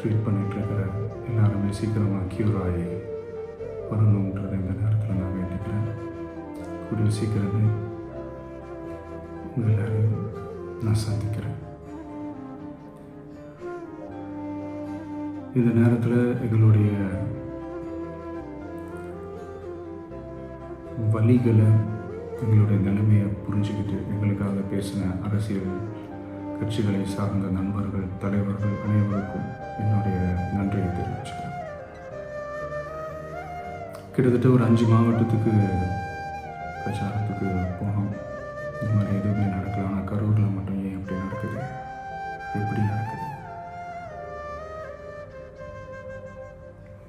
Treat பண்ணிகிட்ருக்கிற எல்லாருமே சீக்கிரமாக cure ஆகி வரணுன்றதை இந்த நேரத்தில் நான் வேண்டிக்கிறேன். கூடிய சீக்கிரமே உங்கள் எல்லாரையும் நான் சந்திக்கிறேன். இந்த நேரத்தில் எங்களுடைய வழிகளை, எங்களுடைய நிலைமையை புரிஞ்சுக்கிட்டு எங்களுக்காக பேசின அரசியல் கட்சிகளை சார்ந்த நண்பர்கள், தலைவர்கள் அனைவருக்கும் என்னுடைய நன்றியை தெரிவிச்சுக்கிறேன். கிட்டத்தட்ட ஒரு 5 மாவட்டத்துக்கு பிரச்சாரத்துக்கு போனோம். இந்த மாதிரி எதுவுமே நடக்கல. ஆனால் கரூரில் மட்டும் ஏன் அப்படி நடக்குது, எப்படி நடக்குது?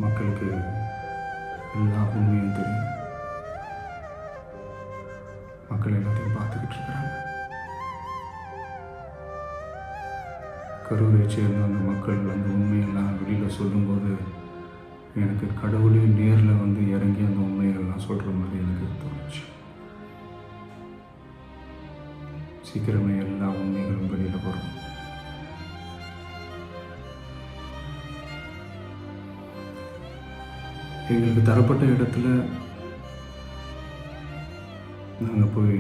மக்களுக்கு எல்லா உண்மையும் தெரியும். மக்கள் எல்லாத்தையும் பார்த்துக்கிட்டு இருக்கிறாங்க. கரூரை சேர்ந்த அந்த மக்கள் அந்த உண்மையெல்லாம் வெளியில் சொல்லும்போது எனக்கு கடவுளே நேரில் வந்து இறங்கி அந்த உண்மையெல்லாம் சொல்கிற மாதிரி எனக்கு தோணுச்சு. சீக்கிரமே எல்லா உண்மைகளும் வெளியில் வரும். எங்களுக்கு தரப்பட்ட இடத்துல நாங்கள் போய்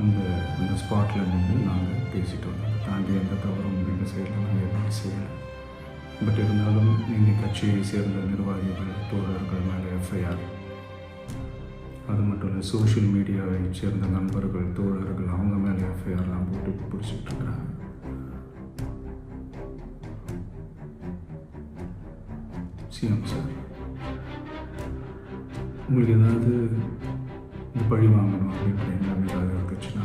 அந்த ஸ்பாட்டில் நின்று நாங்கள் பேசிட்டு வந்தோம். தாண்டி எந்த தவறும் எங்கள் சைடில் நாங்கள் எதுவும் செய்யலை. பட் இருந்தாலும் எங்கள் கட்சியை சேர்ந்த நிர்வாகிகள், தோழர்கள் மேலே எஃப்ஐஆர், அது மட்டும் இல்லை சோஷியல் மீடியாவை சேர்ந்த நண்பர்கள், தோழர்கள் அவங்க மேலே எஃப்ஐஆர்லாம் போட்டு பிடிச்சிட்டு இருக்கிறாங்க. சிஎம் சார், உங்களுக்கு ஏதாவது இந்த பழி வாங்கணும் அப்படின்ற எண்ணம் ஏதாவது இருந்துச்சுன்னா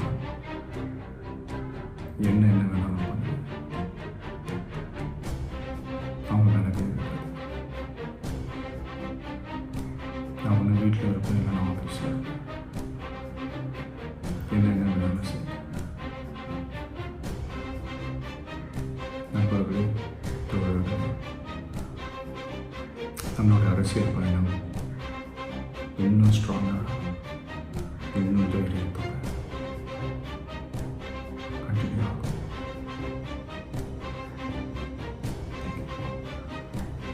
என்ன வேணாலும் பண்ணு. அவங்க எனக்கு நான் ஒன்று வீட்டில் இருப்பேன், இல்லை நான் ஆஃபீஸில் இருப்பேன். என்ன வேணாலும் செய்ய. நண்பர்களே, தோழர்களே, தன்னோட அரசியல் பயணம் இன்னும் ஸ்ட்ராங்காக, இன்னும் தைரியத்தோடு